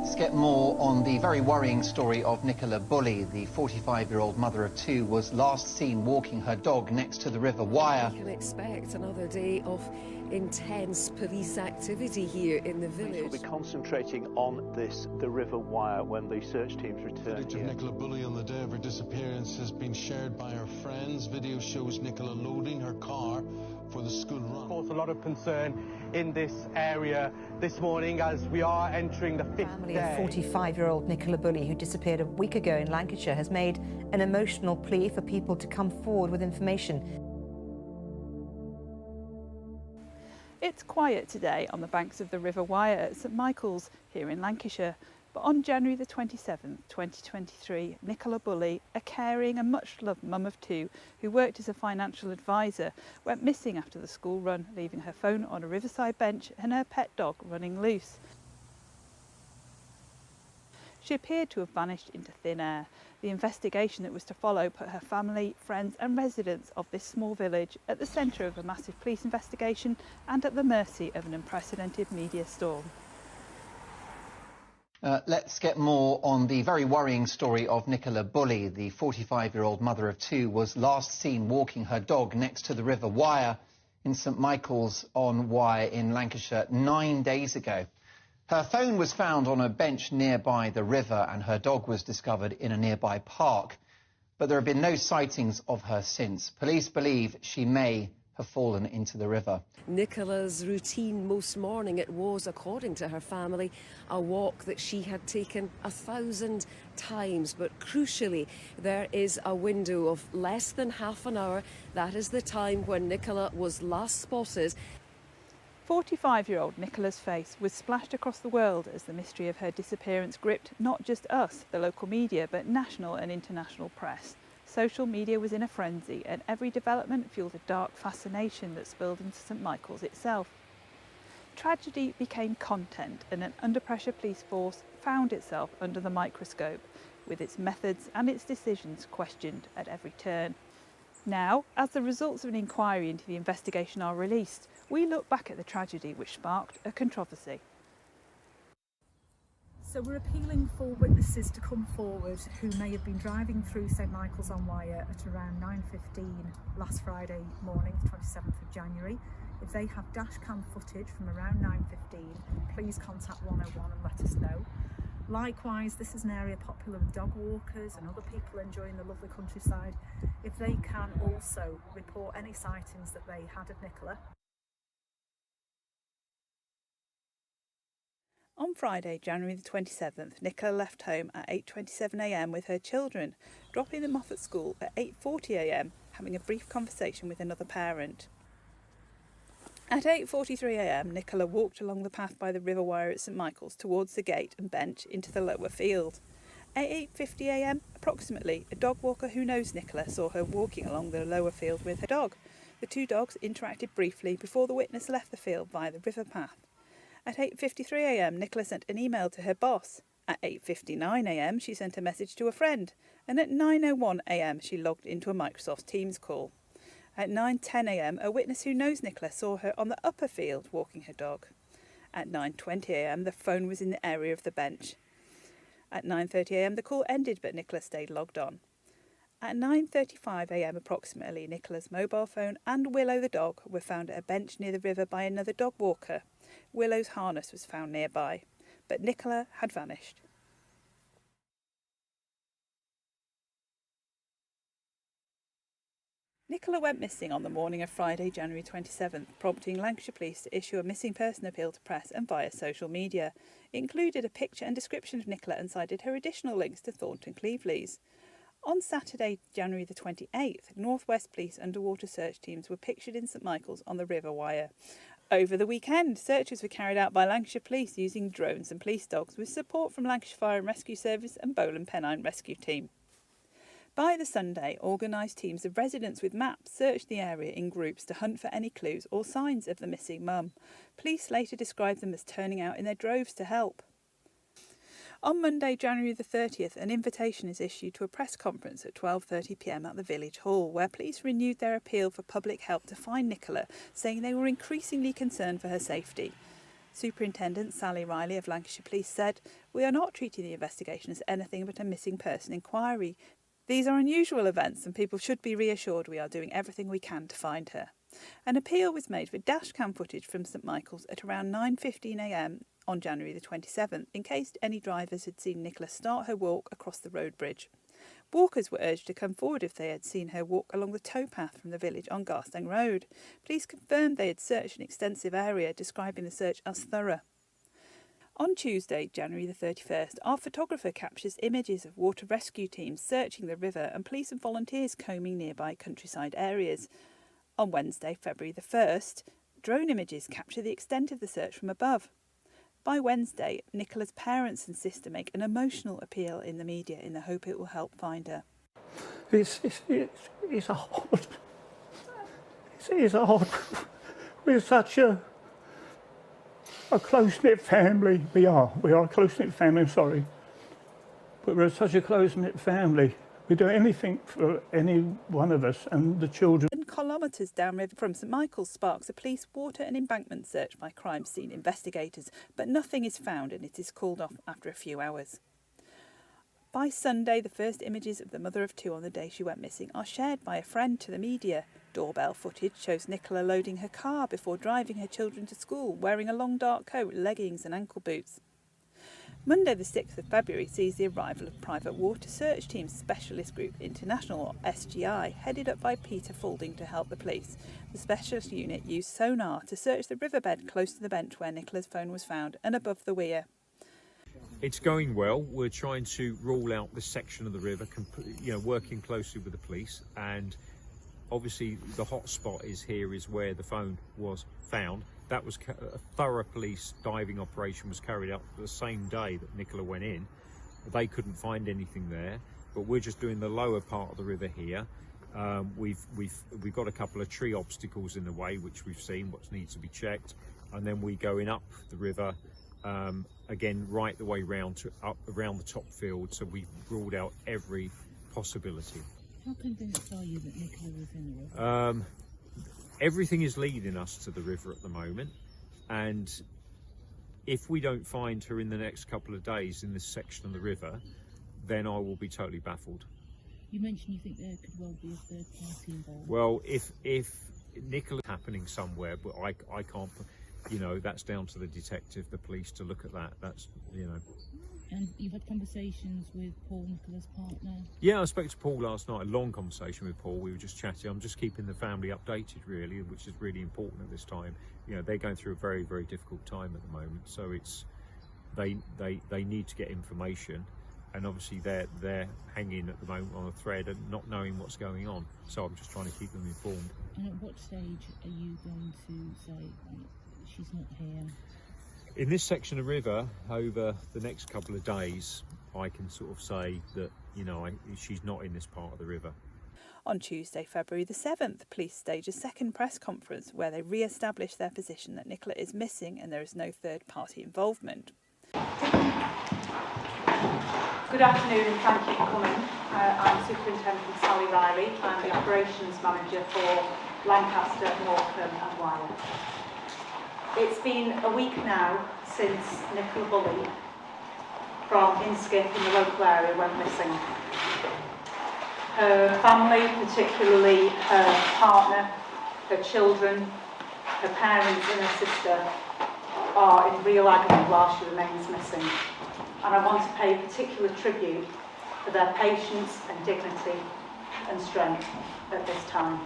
Let's get more on the very worrying story of Nicola Bulley. The 45-year-old mother of two was last seen walking her dog next to the River Wyre. We can expect another day of intense police activity here in the village. We'll be concentrating on the River Wyre, when the search teams return. Footage of Nicola Bulley on the day of her disappearance has been shared by her friends. Video shows Nicola loading her car for the school run. Caused a lot of concern in this area this morning as we are entering the fifth family day. of 45-year-old Nicola Bulley, who disappeared a week ago in Lancashire, has made an emotional plea for people to come forward with information. It's quiet today on the banks of the River Wyre at St Michael's here in Lancashire. But on January the 27th, 2023, Nicola Bulley, a caring and much-loved mum of two who worked as a financial advisor, went missing after the school run, leaving her phone on a riverside bench and her pet dog running loose. She appeared to have vanished into thin air. The investigation that was to follow put her family, friends and residents of this small village at the centre of a massive police investigation and at the mercy of an unprecedented media storm. Let's get more on the very worrying story of Nicola Bulley. The 45-year-old mother of two was last seen walking her dog next to the River Wyre in St Michael's on Wye in Lancashire 9 days ago. Her phone was found on a bench nearby the river and her dog was discovered in a nearby park. But there have been no sightings of her since. Police believe she may have fallen into the river. Nicola's routine most morning, it was, according to her family, a walk that she had taken 1,000 times. But crucially, there is a window of less than half an hour. That is the time when Nicola was last spotted. 45-year-old Nicola's face was splashed across the world as the mystery of her disappearance gripped not just us, the local media, but national and international press. Social media was in a frenzy and every development fueled a dark fascination that spilled into St Michael's itself. Tragedy became content and an under-pressure police force found itself under the microscope, with its methods and its decisions questioned at every turn. Now, as the results of an inquiry into the investigation are released, we look back at the tragedy which sparked a controversy. So we're appealing for witnesses to come forward who may have been driving through St Michael's on Wyre at around 9:15 last Friday morning, 27th of January. If they have dash cam footage from around 9:15, please contact 101 and let us know. Likewise, this is an area popular with dog walkers and other people enjoying the lovely countryside. If they can also report any sightings that they had of Nicola. On Friday, January the 27th, Nicola left home at 8:27 a.m. with her children, dropping them off at school at 8:40 a.m, having a brief conversation with another parent. At 8:43 a.m, Nicola walked along the path by the River Wyre at St Michael's towards the gate and bench into the lower field. At 8:50 a.m, approximately, a dog walker who knows Nicola saw her walking along the lower field with her dog. The two dogs interacted briefly before the witness left the field via the river path. At 8:53 a.m, Nicola sent an email to her boss. At 8:59 a.m, she sent a message to a friend. And at 9:01 a.m, she logged into a Microsoft Teams call. At 9:10 a.m, a witness who knows Nicola saw her on the upper field walking her dog. At 9:20 a.m, the phone was in the area of the bench. At 9:30 a.m, the call ended, but Nicola stayed logged on. At 9:35 a.m. approximately, Nicola's mobile phone and Willow the dog were found at a bench near the river by another dog walker. Willow's harness was found nearby, but Nicola had vanished. Nicola went missing on the morning of Friday, January 27th, prompting Lancashire Police to issue a missing person appeal to press and via social media. It included a picture and description of Nicola and cited her additional links to Thornton Cleveleys. On Saturday, January the 28th, North West Police underwater search teams were pictured in St Michael's on the River Wyre. Over the weekend, searches were carried out by Lancashire Police using drones and police dogs with support from Lancashire Fire and Rescue Service and Bowland Pennine Rescue Team. By the Sunday, organised teams of residents with maps searched the area in groups to hunt for any clues or signs of the missing mum. Police later described them as turning out in their droves to help. On Monday, January the 30th, an invitation is issued to a press conference at 12:30 p.m. at the Village Hall, where police renewed their appeal for public help to find Nicola, saying they were increasingly concerned for her safety. Superintendent Sally Riley of Lancashire Police said, "We are not treating the investigation as anything but a missing person inquiry. These are unusual events and people should be reassured we are doing everything we can to find her." An appeal was made for dashcam footage from St Michael's at around 9:15 a.m. on January the 27th in case any drivers had seen Nicola start her walk across the road bridge. Walkers were urged to come forward if they had seen her walk along the towpath from the village on Garstang Road. Police confirmed they had searched an extensive area, describing the search as thorough. On Tuesday, January the 31st, our photographer captures images of water rescue teams searching the river and police and volunteers combing nearby countryside areas. On Wednesday, February the 1st, drone images capture the extent of the search from above. By Wednesday, Nicola's parents and sister make an emotional appeal in the media in the hope it will help find her. It's hard. It's hard. We're such a close-knit family. We are a close-knit family, I'm sorry. But we're such a close-knit family. We do anything for any one of us and the children. Kilometres downriver from St Michael's sparks a police water and embankment search by crime scene investigators, but nothing is found and it is called off after a few hours. By Sunday, the first images of the mother of two on the day she went missing are shared by a friend to the media. Doorbell footage shows Nicola loading her car before driving her children to school, wearing a long dark coat, leggings and ankle boots. Monday the 6th of February sees the arrival of Private Water Search Team Specialist Group International, or SGI, headed up by Peter Foulding to help the police. The specialist unit used sonar to search the riverbed close to the bench where Nicola's phone was found and above the weir. It's going well. We're trying to rule out this section of the river, working closely with the police, and obviously the hot spot is where the phone was found. That was a thorough police diving operation was carried out the same day that Nicola went in. They couldn't find anything there, but we're just doing the lower part of the river here. We've got a couple of tree obstacles in the way, which we've seen, what needs to be checked, and then we're going up the river again right the way round up around the top field. So we've ruled out every possibility. How convinced are you that Nicola was in the river? Everything is leading us to the river at the moment, and if we don't find her in the next couple of days in this section of the river, then I will be totally baffled. You mentioned you think there could well be a third party involved. Well, if Nicola's happening somewhere, but I can't, that's down to the detective, the police to look at that. That's, And you've had conversations with Paul, Nicola's partner? Yeah, I spoke to Paul last night, a long conversation with Paul. We were just chatting. I'm just keeping the family updated, really, which is really important at this time. They're going through a very, very difficult time at the moment. So they need to get information, and obviously they're hanging at the moment on a thread and not knowing what's going on. So I'm just trying to keep them informed. And at what stage are you going to say she's not here? In this section of river, over the next couple of days, I can sort of say that, she's not in this part of the river. On Tuesday, February the 7th, police stage a second press conference where they re-establish their position that Nicola is missing and there is no third-party involvement. Good afternoon and thank you for coming. I'm Superintendent Sally Riley. I'm the Operations Manager for Lancaster, Morecambe and Wyre. It's been a week now since Nicola Bulley from Inskip in the local area went missing. Her family, particularly her partner, her children, her parents and her sister are in real agony while she remains missing. And I want to pay particular tribute for their patience and dignity and strength at this time.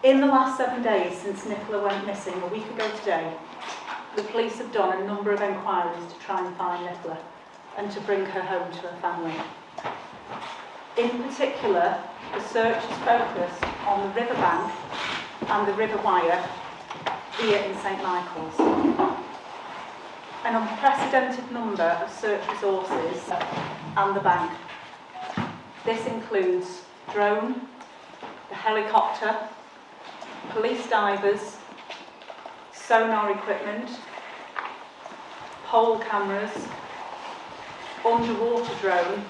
In the last 7 days since Nicola went missing, a week ago today, the police have done a number of enquiries to try and find Nicola and to bring her home to her family. In particular, the search is focused on the riverbank and the river Wyre here in St Michael's. An unprecedented number of search resources and the bank. This includes drone, the helicopter, police divers, sonar equipment, pole cameras, underwater drone,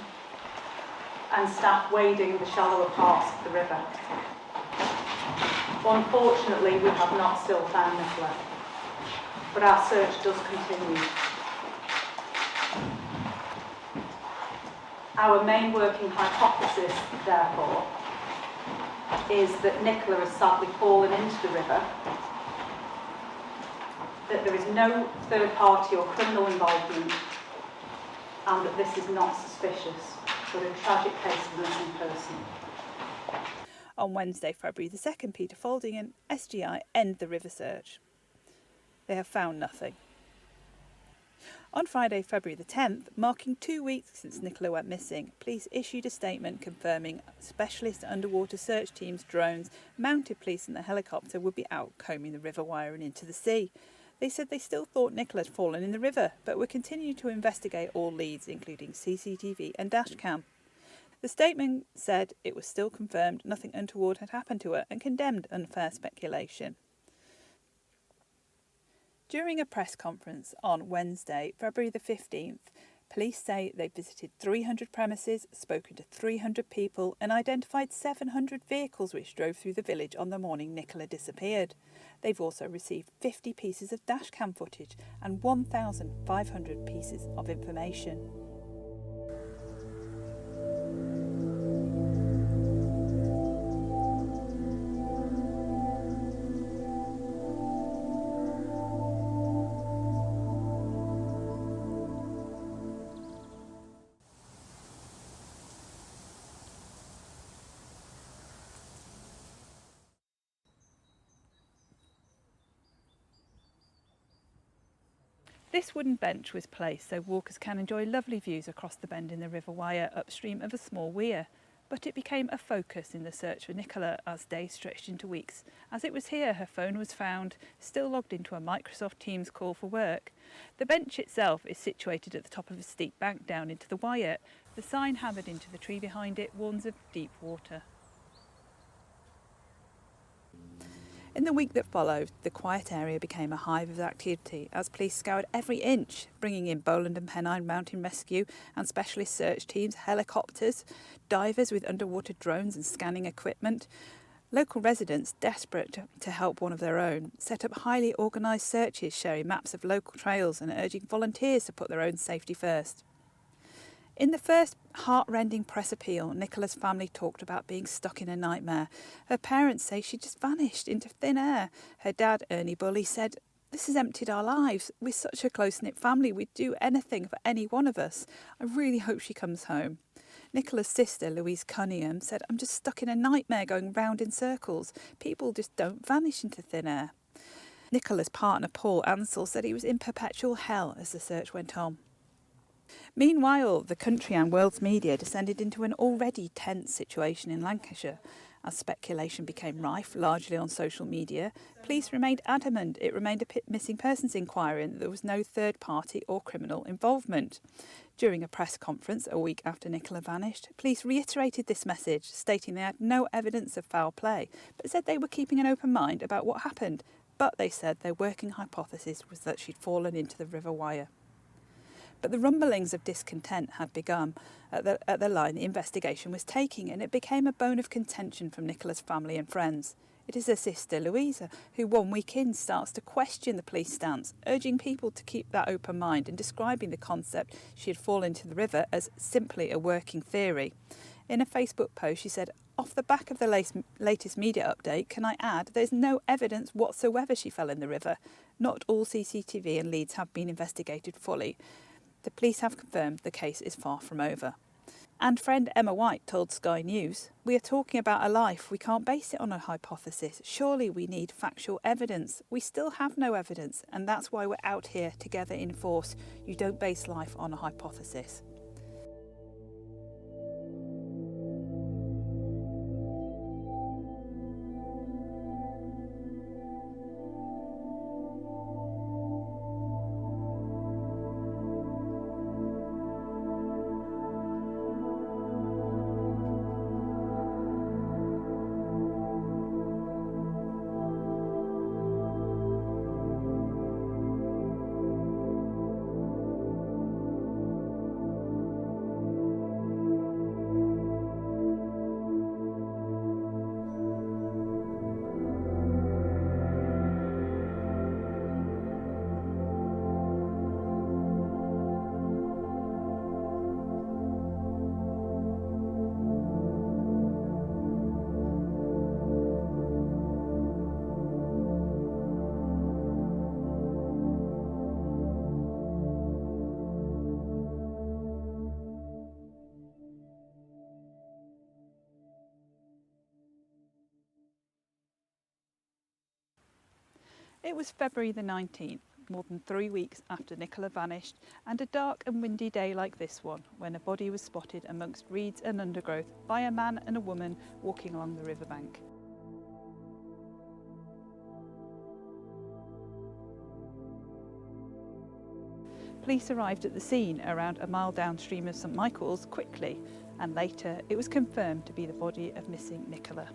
and staff wading the shallower parts of the river. Unfortunately, we have not still found Nicola. but our search does continue. Our main working hypothesis, therefore, is that Nicola has sadly fallen into the river, that there is no third party or criminal involvement, and that this is not suspicious, but a tragic case of a missing person. On Wednesday, February the 2nd, Peter Falding and SGI end the river search. They have found nothing. On Friday, February the 10th, marking 2 weeks since Nicola went missing, police issued a statement confirming specialist underwater search teams, drones, mounted police and the helicopter would be out combing the river wire and into the sea. They said they still thought Nicola had fallen in the river, but would continue to investigate all leads, including CCTV and dashcam. The statement said it was still confirmed nothing untoward had happened to her and condemned unfair speculation. During a press conference on Wednesday, February the 15th, police say they visited 300 premises, spoken to 300 people and identified 700 vehicles which drove through the village on the morning Nicola disappeared. They've also received 50 pieces of dashcam footage and 1,500 pieces of information. This wooden bench was placed so walkers can enjoy lovely views across the bend in the River Wyre upstream of a small weir, but it became a focus in the search for Nicola as days stretched into weeks. As it was here her phone was found, still logged into a Microsoft Teams call for work. The bench itself is situated at the top of a steep bank down into the Wyre. The sign hammered into the tree behind it warns of deep water. In the week that followed, the quiet area became a hive of activity as police scoured every inch, bringing in Bowland and Pennine Mountain Rescue and specialist search teams, helicopters, divers with underwater drones and scanning equipment. Local residents, desperate to help one of their own, set up highly organised searches sharing maps of local trails and urging volunteers to put their own safety first. In the first heart-rending press appeal, Nicola's family talked about being stuck in a nightmare. Her parents say she just vanished into thin air. Her dad, Ernie Bulley, said, "This has emptied our lives. We're such a close-knit family. We'd do anything for any one of us. I really hope she comes home." Nicola's sister, Louise Cunningham, said, "I'm just stuck in a nightmare going round in circles. People just don't vanish into thin air." Nicola's partner, Paul Ansell, said he was in perpetual hell as the search went on. Meanwhile, the country and world's media descended into an already tense situation in Lancashire. As speculation became rife, largely on social media, police remained adamant it remained a missing persons inquiry and there was no third party or criminal involvement. During a press conference a week after Nicola vanished, police reiterated this message, stating they had no evidence of foul play, but said they were keeping an open mind about what happened. But they said their working hypothesis was that she'd fallen into the River Wyre. But the rumblings of discontent had begun at the line the investigation was taking, and it became a bone of contention from Nicola's family and friends. It is her sister, Louisa, who 1 week in starts to question the police stance, urging people to keep that open mind and describing the concept she had fallen into the river as simply a working theory. In a Facebook post, she said, "Off the back of the latest media update, can I add there's no evidence whatsoever she fell in the river. Not all CCTV and leads have been investigated fully. The police have confirmed the case is far from over." And friend Emma White told Sky News, "We are talking about a life. We can't base it on a hypothesis. Surely we need factual evidence. We still have no evidence, and that's why we're out here together in force. You don't base life on a hypothesis." It was February the 19th, more than 3 weeks after Nicola vanished, and a dark and windy day like this one, when a body was spotted amongst reeds and undergrowth by a man and a woman walking along the riverbank. Police arrived at the scene around a mile downstream of St Michael's quickly, and later it was confirmed to be the body of missing Nicola.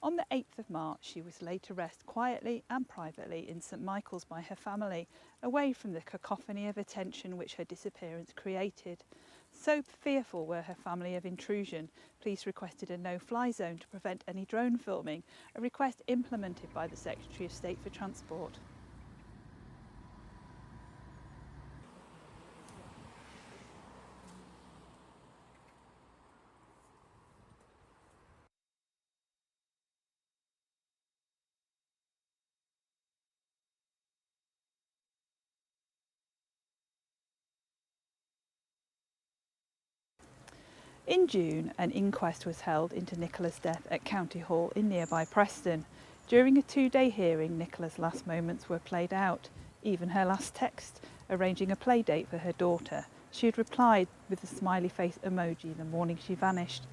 On the 8th of March, she was laid to rest quietly and privately in St Michael's by her family, away from the cacophony of attention which her disappearance created. So fearful were her family of intrusion, police requested a no-fly zone to prevent any drone filming, a request implemented by the Secretary of State for Transport. In June, an inquest was held into Nicola's death at County Hall in nearby Preston. During a 2-day hearing, Nicola's last moments were played out, even her last text, arranging a play date for her daughter. She had replied with the smiley face emoji the morning she vanished.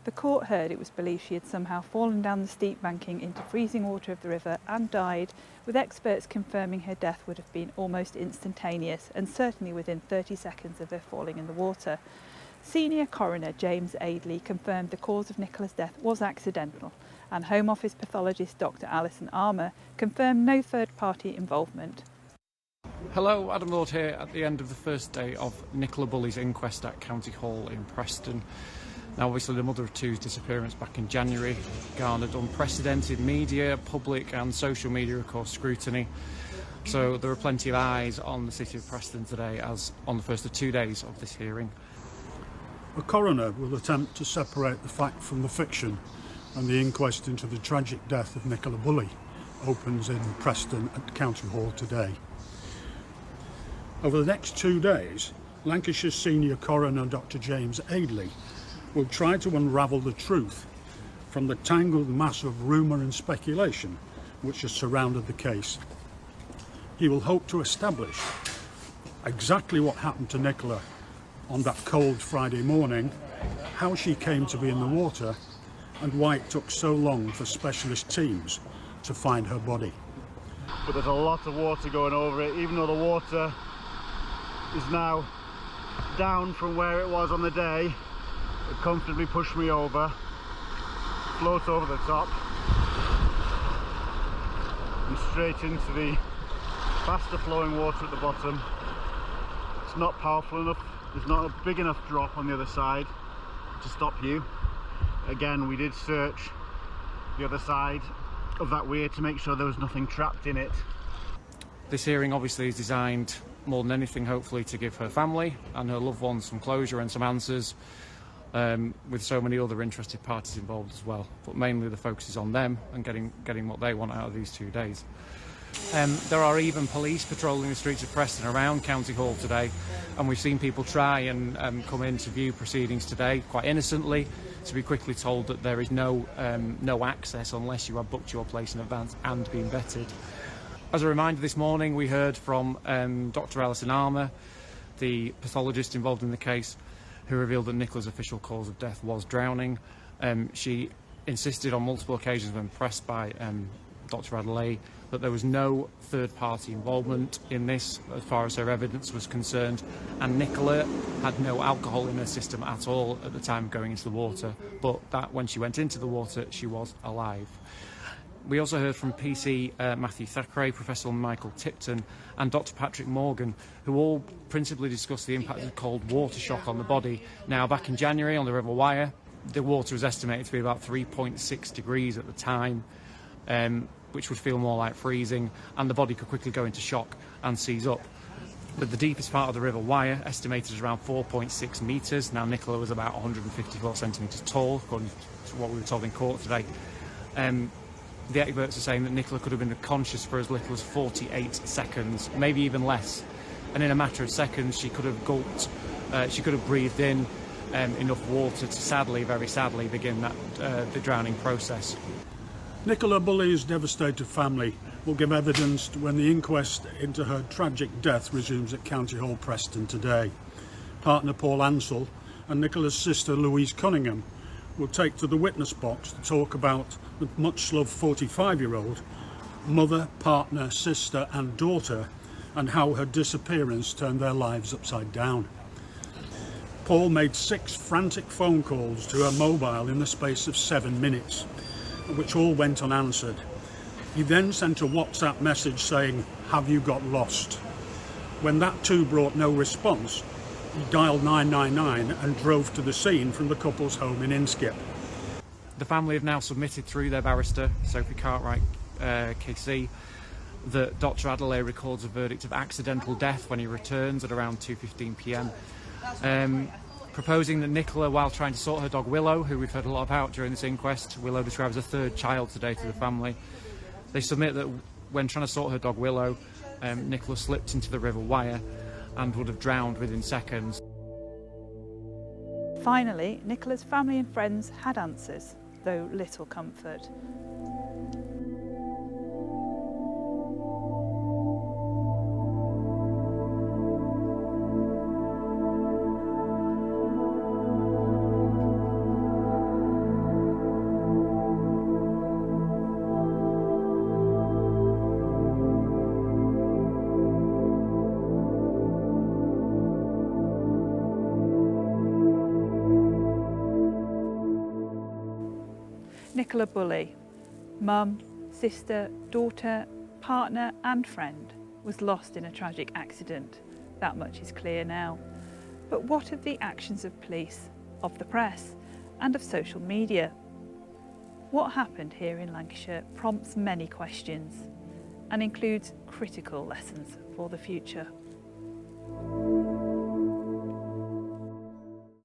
The court heard it was believed she had somehow fallen down the steep banking into freezing water of the river and died, with experts confirming her death would have been almost instantaneous and certainly within 30 seconds of her falling in the water. Senior coroner James Aidley confirmed the cause of Nicola's death was accidental, and Home Office pathologist Dr Alison Armour confirmed no third-party involvement. Hello, Adam Lord here at the end of the first day of Nicola Bulley's inquest at County Hall in Preston. Now obviously the mother of two's disappearance back in January garnered unprecedented media, public and social media of course scrutiny. So there are plenty of eyes on the city of Preston today as on the first of 2 days of this hearing. A coroner will attempt to separate the fact from the fiction, and the inquest into the tragic death of Nicola Bulley opens in Preston at County Hall today. Over the next 2 days, Lancashire's senior coroner Dr James Aidley will try to unravel the truth from the tangled mass of rumour and speculation which has surrounded the case. He will hope to establish exactly what happened to Nicola on that cold Friday morning, how she came to be in the water, and why it took so long for specialist teams to find her body. But there's a lot of water going over it, even though the water is now down from where it was on the day. It comfortably pushed me over, floats over the top, and straight into the faster flowing water at the bottom. It's not powerful enough. There's not a big enough drop on the other side to stop you. Again, we did search the other side of that weir to make sure there was nothing trapped in it. This hearing obviously is designed more than anything hopefully to give her family and her loved ones some closure and some answers, with so many other interested parties involved as well. But mainly the focus is on them and getting what they want out of these 2 days. There are even police patrolling the streets of Preston around County Hall today, and we've seen people try and come in to view proceedings today quite innocently, to be quickly told that there is no access unless you have booked your place in advance and been vetted. As a reminder, this morning we heard from Dr Alison Armour, the pathologist involved in the case, who revealed that Nicola's official cause of death was drowning. She insisted on multiple occasions when pressed by Dr Adelaide that there was no third-party involvement in this as far as her evidence was concerned, and Nicola had no alcohol in her system at all at the time of going into the water, but that when she went into the water she was alive. We also heard from PC Matthew Thackeray, Professor Michael Tipton and Dr Patrick Morgan, who all principally discussed the impact of cold water shock on the body. Now, back in January on the River Wyre, the water was estimated to be about 3.6 degrees at the time. which would feel more like freezing, and the body could quickly go into shock and seize up. But the deepest part of the River Wyre, estimated as around 4.6 metres. Now, Nicola was about 154 centimetres tall, according to what we were told in court today. The experts are saying that Nicola could have been conscious for as little as 48 seconds, maybe even less. And in a matter of seconds, she could have gulped, she could have breathed in enough water to sadly, very sadly, begin the drowning process. Nicola Bulley's devastated family will give evidence when the inquest into her tragic death resumes at County Hall, Preston today. Partner Paul Ansell and Nicola's sister Louise Cunningham will take to the witness box to talk about the much-loved 45-year-old, mother, partner, sister and daughter, and how her disappearance turned their lives upside down. Paul made 6 frantic phone calls to her mobile in the space of 7 minutes, which all went unanswered. He then sent a WhatsApp message saying, "Have you got lost?" When that too brought no response, he dialed 999 and drove to the scene from the couple's home in Inskip. The family have now submitted through their barrister, Sophie Cartwright KC, that Dr Adelaide records a verdict of accidental death when he returns at around 2:15 p.m. Proposing that Nicola, while trying to sort her dog Willow, who we've heard a lot about during this inquest, Willow describes as a third child today to the family, they submit that when trying to sort her dog Willow, Nicola slipped into the River Wyre and would have drowned within seconds. Finally, Nicola's family and friends had answers, though little comfort. Nicola Bulley, mum, sister, daughter, partner and friend, was lost in a tragic accident. That much is clear now. But what of the actions of police, of the press and of social media? What happened here in Lancashire prompts many questions and includes critical lessons for the future.